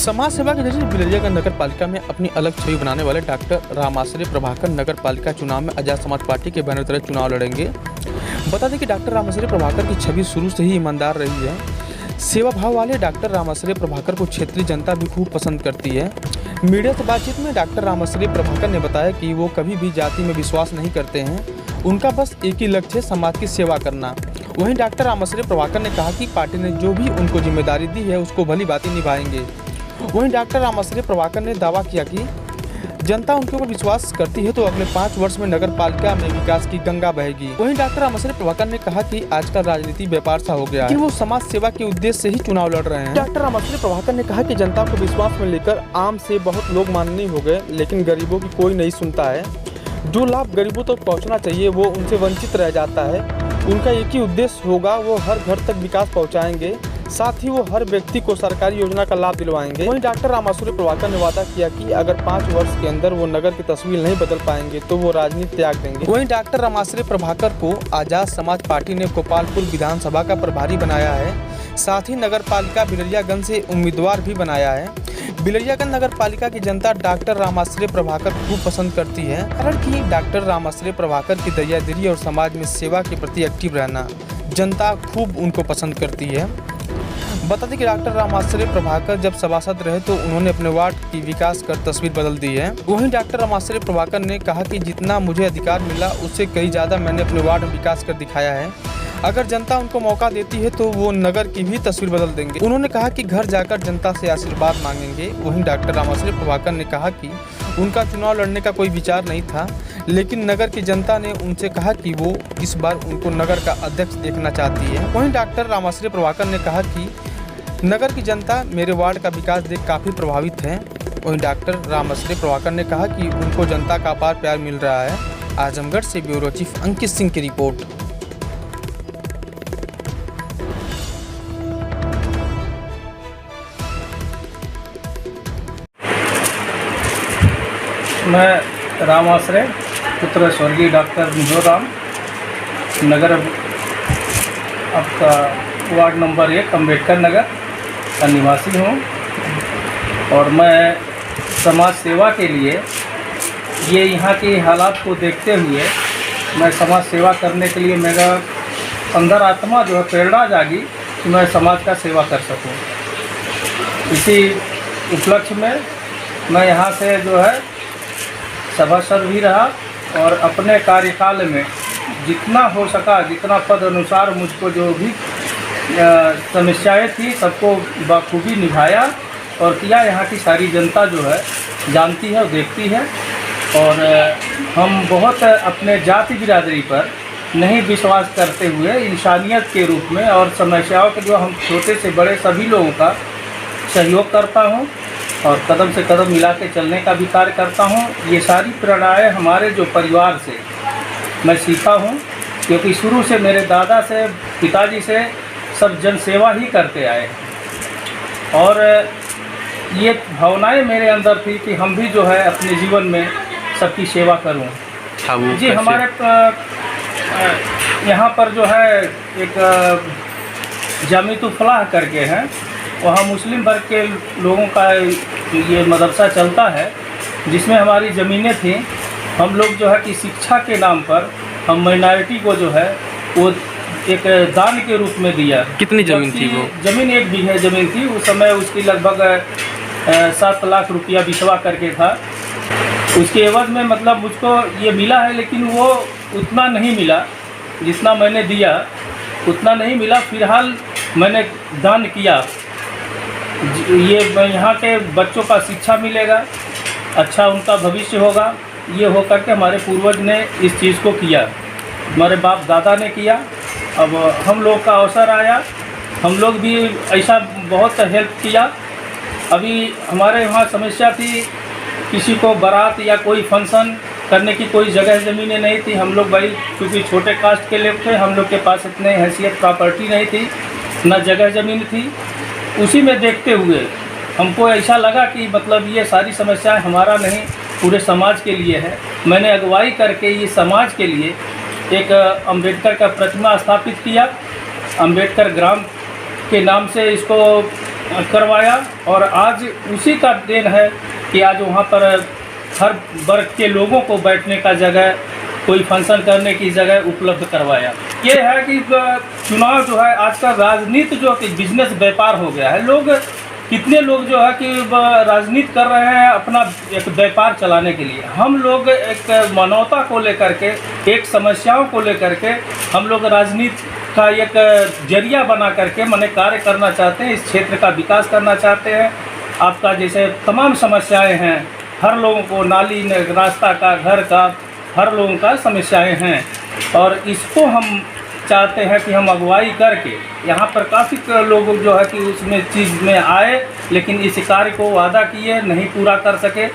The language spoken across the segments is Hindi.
समाज सेवा के जरिए बिलरियागंज नगर पालिका में अपनी अलग छवि बनाने वाले डॉक्टर रामाश्रय प्रभाकर नगर पालिका चुनाव में आजाद समाज पार्टी के बैनर तले चुनाव लड़ेंगे। बता दें कि डॉक्टर रामाश्रय प्रभाकर की छवि शुरू से ही ईमानदार रही है। सेवा भाव वाले डॉक्टर रामाश्रय प्रभाकर को क्षेत्रीय जनता भी खूब पसंद करती है। मीडिया से बातचीत में डॉक्टर रामाश्रय प्रभाकर ने बताया कि वो कभी भी जाति में विश्वास नहीं करते हैं, उनका बस एक ही लक्ष्य है, समाज की सेवा करना। वहीं डॉक्टर रामाश्रय प्रभाकर ने कहा कि पार्टी ने जो भी उनको जिम्मेदारी दी है उसको भली भांति निभाएंगे। वहीं डॉक्टर रामाश्रय प्रभाकर ने दावा किया कि जनता उनके ऊपर विश्वास करती है तो अगले 5 वर्ष में नगर पालिका में विकास की गंगा बहेगी। वहीं डॉक्टर रामाश्रय प्रभाकर ने कहा कि आजकल राजनीति व्यापार सा हो गया है, लेकिन वो समाज सेवा के उद्देश्य से ही चुनाव लड़ रहे हैं। डॉक्टर रामाश्रय प्रभाकर ने कहा कि जनता को विश्वास में लेकर आम से बहुत लोग माननीय हो गए, लेकिन गरीबों की कोई नहीं सुनता है। जो लाभ गरीबों तक पहुँचना चाहिए वो उनसे वंचित रह जाता है। उनका एक ही उद्देश्य होगा, वो हर घर तक विकास पहुँचाएंगे, साथ ही वो हर व्यक्ति को सरकारी योजना का लाभ दिलवाएंगे। वहीं डॉक्टर रामाश्रय प्रभाकर ने वादा किया कि अगर 5 वर्ष के अंदर वो नगर की तस्वीर नहीं बदल पाएंगे तो वो राजनीति त्याग देंगे। वहीं डॉक्टर रामाश्रय प्रभाकर को आजाद समाज पार्टी ने गोपालपुर विधानसभा का प्रभारी बनाया है, साथ ही नगर पालिका बिलरियागंज से उम्मीदवार भी बनाया है। बिलरियागंज नगर पालिका की जनता डॉक्टर रामाश्रय प्रभाकर खूब पसंद करती है, कारण कि डॉक्टर रामाश्रय प्रभाकर की दरियादिली और समाज में सेवा के प्रति एक्टिव रहना जनता खूब उनको पसंद करती है। बता दें कि डॉक्टर रामाश्रय प्रभाकर जब सभासद रहे तो उन्होंने अपने वार्ड की विकास कर तस्वीर बदल दी है। वहीं डॉक्टर रामाश्रय प्रभाकर ने कहा कि जितना मुझे अधिकार मिला उससे कई ज़्यादा मैंने अपने वार्ड में विकास कर दिखाया है। अगर जनता उनको मौका देती है तो वो नगर की भी तस्वीर बदल देंगे। उन्होंने कहा कि घर जाकर जनता से आशीर्वाद मांगेंगे। वहीं डॉक्टर रामाश्रय प्रभाकर ने कहा कि उनका चुनाव लड़ने का कोई विचार नहीं था, लेकिन नगर की जनता ने उनसे कहा कि वो इस बार उनको नगर का अध्यक्ष देखना चाहती है। वहीं डॉक्टर रामाश्रय प्रभाकर ने कहा कि नगर की जनता मेरे वार्ड का विकास देख काफ़ी प्रभावित है। वहीं डॉक्टर रामाश्रय प्रभाकर ने कहा कि उनको जनता का अपार प्यार मिल रहा है। आजमगढ़ से ब्यूरो चीफ अंकित सिंह की रिपोर्ट। मैं रामाश्रय पुत्र स्वर्गीय डॉक्टर मिजोर राम नगर आपका वार्ड नंबर 1 अम्बेडकर नगर का निवासी हूँ और मैं समाज सेवा के लिए ये यहाँ के हालात को देखते हुए मैं समाज सेवा करने के लिए मेरा अंदर आत्मा जो है प्रेरणा जागी कि मैं समाज का सेवा कर सकूँ। इसी उपलक्ष्य में मैं यहाँ से जो है सभासद भी रहा और अपने कार्यकाल में जितना हो सका, जितना पद अनुसार मुझको जो भी समस्याएं थी सबको बखूबी निभाया और किया। यहाँ की सारी जनता जो है जानती है और देखती है और हम बहुत अपने जाति बिरादरी पर नहीं विश्वास करते हुए इंसानियत के रूप में और समस्याओं के जो हम छोटे से बड़े सभी लोगों का सहयोग करता हूँ और कदम से कदम मिला के चलने का भी कार्य करता हूँ। ये सारी प्रेरणाएँ हमारे जो परिवार से मैं सीखा हूँ, क्योंकि शुरू से मेरे दादा से पिताजी से सब जन सेवा ही करते आए और ये भावनाएं मेरे अंदर थी कि हम भी जो है अपने जीवन में सबकी सेवा करूं। जी, हमारे यहाँ पर जो है एक जामितुल फलाह करके हैं, वहाँ मुस्लिम वर्ग के लोगों का ये मदरसा चलता है जिसमें हमारी ज़मीनें थी। हम लोग जो है कि शिक्षा के नाम पर हम माइनॉरिटी को जो है वो एक दान के रूप में दिया। कितनी ज़मीन थी वो? ज़मीन 1 बीघे ज़मीन थी। उस समय उसकी लगभग 7 लाख रुपया बिछवा करके था। उसके एवज में मतलब मुझको ये मिला है, लेकिन वो उतना नहीं मिला जितना मैंने दिया, उतना नहीं मिला। फिलहाल मैंने दान किया। ये यहाँ के बच्चों का शिक्षा मिलेगा, अच्छा उनका भविष्य होगा, ये हो करके हमारे पूर्वज ने इस चीज़ को किया, हमारे बाप दादा ने किया। अब हम लोग का अवसर आया, हम लोग भी ऐसा बहुत हेल्प किया। अभी हमारे वहाँ समस्या थी, किसी को बारात या कोई फंक्शन करने की कोई जगह ज़मीनें नहीं थी। हम लोग भाई क्योंकि छोटे कास्ट के लोग थे, हम लोग के पास इतने हैसियत प्रॉपर्टी नहीं थी, ना जगह ज़मीन थी। उसी में देखते हुए हमको ऐसा लगा कि मतलब ये सारी समस्याएं हमारा नहीं पूरे समाज के लिए है। मैंने अगुवाई करके ये समाज के लिए एक अम्बेडकर का प्रतिमा स्थापित किया। अम्बेडकर ग्राम के नाम से इसको करवाया और आज उसी का देन है कि आज वहाँ पर हर वर्ग के लोगों को बैठने का जगह, कोई फंक्शन करने की जगह उपलब्ध करवाया। ये है कि चुनाव जो है आजकल राजनीति जो कि बिजनेस व्यापार हो गया है। लोग कितने लोग जो है कि राजनीति कर रहे हैं अपना एक व्यापार चलाने के लिए। हम लोग एक मानवता को लेकर के, एक समस्याओं को लेकर के हम लोग राजनीति का एक जरिया बना करके माने कार्य करना चाहते हैं, इस क्षेत्र का विकास करना चाहते हैं। आपका जैसे तमाम समस्याएं हैं, हर लोगों को नाली, रास्ता का, घर का, हर लोगों का समस्याएं हैं और इसको हम चाहते हैं कि हम अगुवाई करके यहाँ पर काफ़ी लोग जो है कि उसमें चीज़ में आए, लेकिन इस कार्य को वादा किए नहीं पूरा कर सके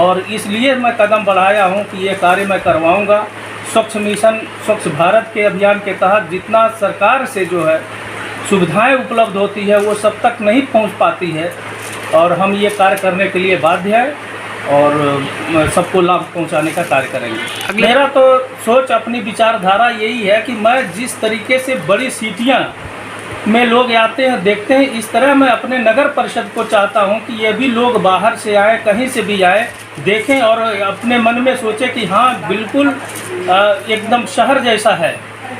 और इसलिए मैं कदम बढ़ाया हूँ कि ये कार्य मैं करवाऊँगा। स्वच्छ मिशन, स्वच्छ भारत के अभियान के तहत जितना सरकार से जो है सुविधाएं उपलब्ध होती है वो सब तक नहीं पहुँच पाती है और हम ये कार्य करने के लिए बाध्य है और सबको लाभ पहुंचाने का कार्य करेंगे। मेरा तो सोच, अपनी विचारधारा यही है कि मैं जिस तरीके से बड़ी सिटियां में लोग आते हैं देखते हैं, इस तरह मैं अपने नगर परिषद को चाहता हूं कि ये भी लोग बाहर से आए, कहीं से भी आए, देखें और अपने मन में सोचे कि हाँ बिल्कुल एकदम शहर जैसा है,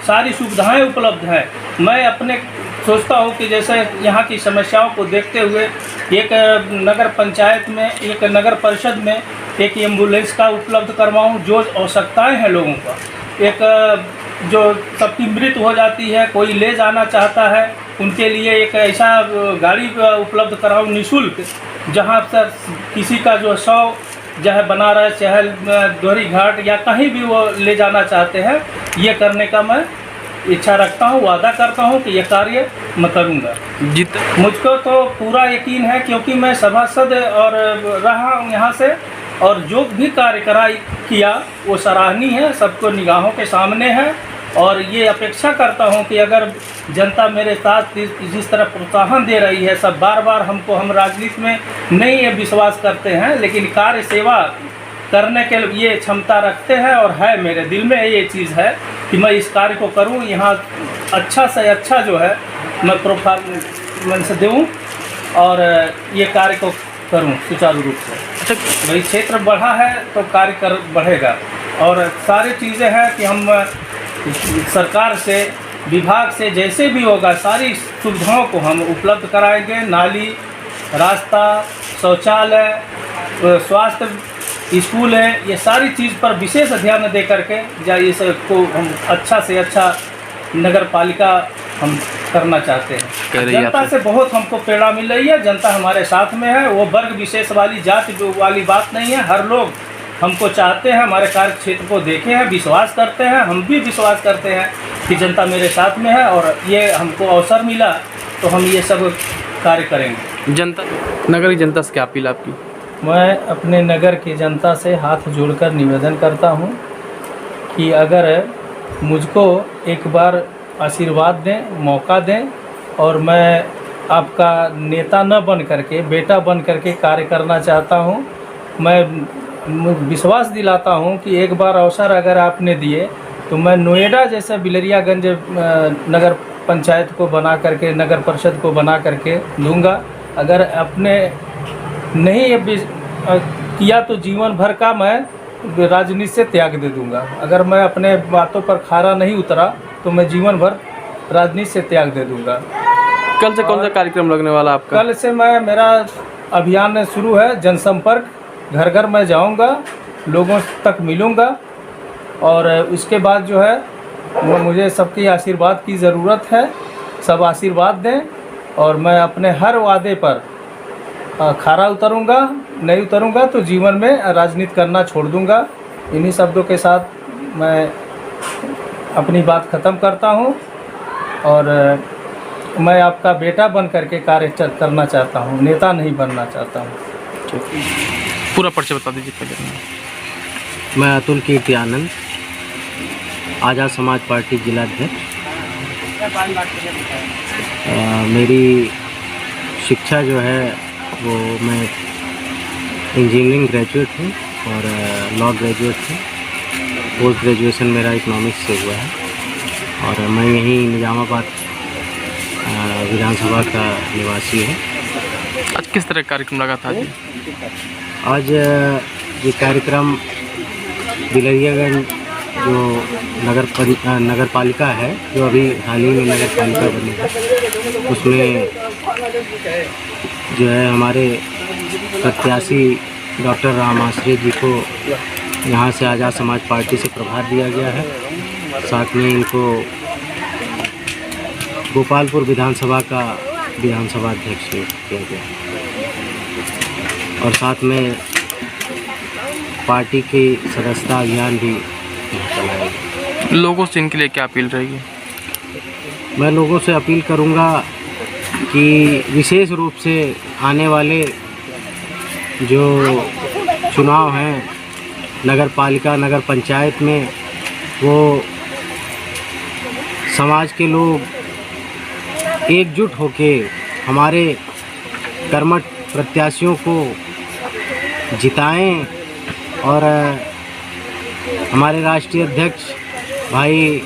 सारी सुविधाएं उपलब्ध हैं। मैं अपने सोचता हूँ कि जैसे यहाँ की समस्याओं को देखते हुए एक नगर पंचायत में, एक नगर परिषद में एक एम्बुलेंस का उपलब्ध करवाऊँ, जो आवश्यकताएं हैं लोगों का, एक जो सबकी मृत्यु हो जाती है, कोई ले जाना चाहता है, उनके लिए एक ऐसा गाड़ी उपलब्ध कराऊँ निःशुल्क, जहाँ पर किसी का जो शव चाहे बनारस, चाहे दोहरी घाट या कहीं भी वो ले जाना चाहते हैं, ये करने का मैं इच्छा रखता हूँ, वादा करता हूँ कि ये कार्य मैं करूँगा। मुझको तो पूरा यकीन है क्योंकि मैं सभासद और रहा हूँ यहाँ से और जो भी कार्य किया वो सराहनीय है, सबको निगाहों के सामने है और ये अपेक्षा करता हूँ कि अगर जनता मेरे साथ जिस तरह प्रोत्साहन दे रही है, सब बार बार हम राजनीति में नहीं ये विश्वास करते हैं, लेकिन कार्य सेवा करने के लिए क्षमता रखते हैं और है मेरे दिल में ये चीज़ है कि मैं इस कार्य को करूं, यहाँ अच्छा से अच्छा जो है मैं परफॉर्मेंस दूं और ये कार्य को करूं सुचारू रूप से। भाई क्षेत्र बढ़ा है तो कार्य बढ़ेगा और सारी चीज़ें हैं कि हम सरकार से, विभाग से जैसे भी होगा सारी सुविधाओं को हम उपलब्ध कराएंगे। नाली, रास्ता, शौचालय, स्वास्थ्य, स्कूल है, ये सारी चीज़ पर विशेष ध्यान दे करके इस को हम अच्छा से अच्छा नगर पालिका हम करना चाहते हैं। जनता से बहुत हमको प्रेरणा मिल रही है, जनता हमारे साथ में है, वो वर्ग विशेष वाली, जाति वाली बात नहीं है, हर लोग हमको चाहते हैं, हमारे कार्य क्षेत्र को देखे हैं, विश्वास करते हैं, हम भी विश्वास करते हैं कि जनता मेरे साथ में है और ये हमको अवसर मिला तो हम ये सब कार्य करेंगे। नगर की जनता से क्या अपील आपकी? मैं अपने नगर की जनता से हाथ जोड़कर निवेदन करता हूं कि अगर मुझको एक बार आशीर्वाद दें, मौका दें और मैं आपका नेता न बन करके, बेटा बन करके कार्य करना चाहता हूं। मैं विश्वास दिलाता हूं कि एक बार अवसर अगर आपने दिए तो मैं नोएडा जैसा बिलरियागंज नगर पंचायत को बना करके, नगर परिषद को बना करके दूंगा। अगर अपने नहीं ये किया तो जीवन भर का मैं राजनीति से त्याग दे दूंगा। अगर मैं अपने बातों पर खरा नहीं उतरा तो मैं जीवन भर राजनीति से त्याग दे दूंगा। कल से कौन सा कार्यक्रम लगने वाला आपका? कल से मेरा अभियान शुरू है, जनसंपर्क, घर घर मैं जाऊंगा, लोगों तक मिलूंगा और उसके बाद जो है मुझे सबकी आशीर्वाद की ज़रूरत है। सब आशीर्वाद दें और मैं अपने हर वादे पर खरा उतरूंगा, नहीं उतरूंगा तो जीवन में राजनीति करना छोड़ दूंगा। इन्हीं शब्दों के साथ मैं अपनी बात ख़त्म करता हूं और मैं आपका बेटा बन करके कार्य करना चाहता हूं, नेता नहीं बनना चाहता हूं। पूरा परिचय बता दीजिए पहले। मैं अतुल कीर्ति आनंद, आज़ाद समाज पार्टी जिलाध्यक्ष। मेरी शिक्षा जो है वो मैं इंजीनियरिंग ग्रेजुएट हूँ और लॉ ग्रेजुएट हूँ। पोस्ट ग्रेजुएशन मेरा इकोनॉमिक्स से हुआ है और मैं यहीं निजामाबाद विधानसभा का निवासी हूँ। आज किस तरह का कार्यक्रम लगा था जी? आज ये कार्यक्रम बिलरियागंज जो नगर पालिका है, जो अभी हाल ही में नगर पालिका बनी है, उसमें जो है हमारे प्रत्याशी डॉक्टर राम आश्रय जी को यहाँ से आज़ाद समाज पार्टी से प्रभार दिया गया है। साथ में इनको गोपालपुर विधानसभा अध्यक्ष किया गया और साथ में पार्टी की सदस्यता अभियान भी चलाया गया। लोगों से इनके लिए क्या अपील रहेगी? मैं लोगों से अपील करूंगा कि विशेष रूप से आने वाले जो चुनाव हैं नगर पालिका नगर पंचायत में, वो समाज के लोग एकजुट होके हमारे कर्मठ प्रत्याशियों को जिताएं और हमारे राष्ट्रीय अध्यक्ष भाई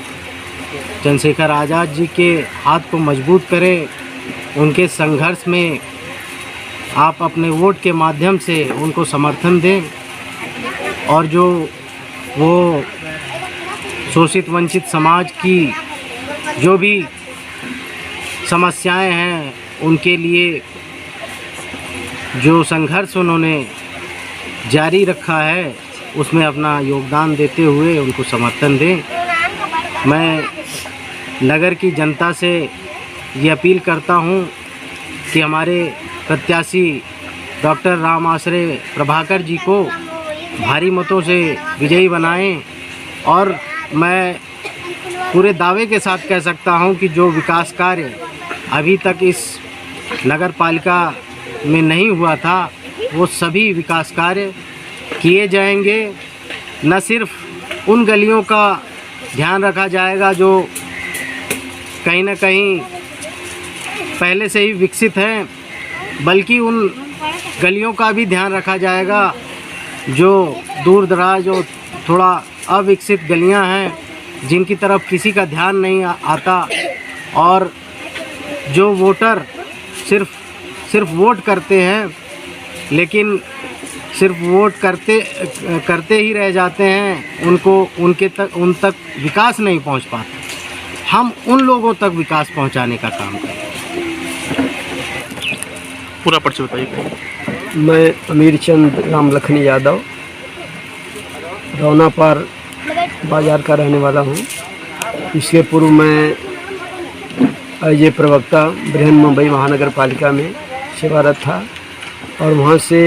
चंद्रशेखर आज़ाद जी के हाथ को मजबूत करें। उनके संघर्ष में आप अपने वोट के माध्यम से उनको समर्थन दें और जो वो शोषित वंचित समाज की जो भी समस्याएं हैं उनके लिए जो संघर्ष उन्होंने जारी रखा है उसमें अपना योगदान देते हुए उनको समर्थन दें। मैं नगर की जनता से ये अपील करता हूं कि हमारे प्रत्याशी डॉक्टर राम आश्रय प्रभाकर जी को भारी मतों से विजयी बनाएं और मैं पूरे दावे के साथ कह सकता हूं कि जो विकास कार्य अभी तक इस नगर पालिका में नहीं हुआ था वो सभी विकास कार्य किए जाएंगे। न सिर्फ उन गलियों का ध्यान रखा जाएगा जो कहीं ना कहीं पहले से ही विकसित हैं, बल्कि उन गलियों का भी ध्यान रखा जाएगा जो दूर दराज और थोड़ा अविकसित गलियां हैं जिनकी तरफ किसी का ध्यान नहीं आता और जो वोटर सिर्फ वोट करते हैं लेकिन सिर्फ वोट करते ही रह जाते हैं, उन तक विकास नहीं पहुंच पाता। हम उन लोगों तक विकास पहुंचाने का काम करें। पूरा परिचय बताइए। मैं अमीर चंद राम लखनी यादव रौनापार बाज़ार का रहने वाला हूं। इसके पूर्व मैं एज ए प्रवक्ता बृहन मुंबई महानगर पालिका में सेवारत था और वहां से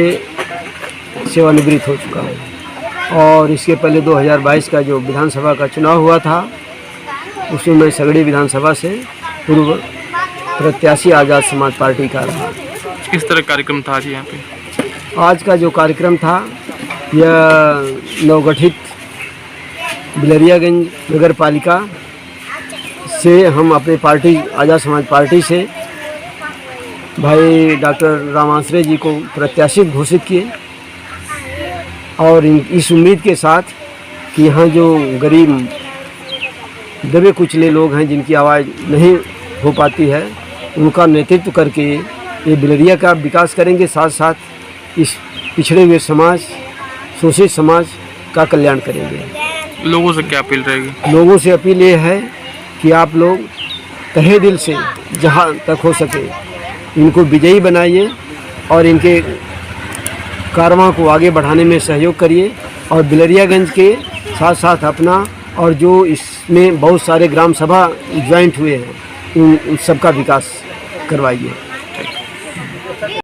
सेवानिवृत्त हो चुका हूं। और इसके पहले 2022 का जो विधानसभा का चुनाव हुआ था उसमें मैं सगड़ी विधानसभा से पूर्व प्रत्याशी आज़ाद समाज पार्टी का रहा। किस तरह कार्यक्रम था जी यहाँ पे? आज का जो कार्यक्रम था यह नवगठित बिलरियागंज नगर पालिका से हम अपने पार्टी आज़ाद समाज पार्टी से भाई डॉक्टर राम आश्रय जी को प्रत्याशी घोषित किए और इस उम्मीद के साथ कि यहाँ जो गरीब दबे कुचले लोग हैं जिनकी आवाज़ नहीं हो पाती है उनका नेतृत्व करके ये बिलरिया का विकास करेंगे, साथ साथ इस पिछड़े हुए समाज शोषित समाज का कल्याण करेंगे। लोगों से क्या अपील रहेगी? लोगों से अपील ये है कि आप लोग तहे दिल से जहाँ तक हो सके इनको विजयी बनाइए और इनके कारवां को आगे बढ़ाने में सहयोग करिए और बिलरियागंज के साथ साथ अपना और जो इसमें बहुत सारे ग्राम सभा ज्वाइंट हुए हैं उन सबका विकास करवाइए।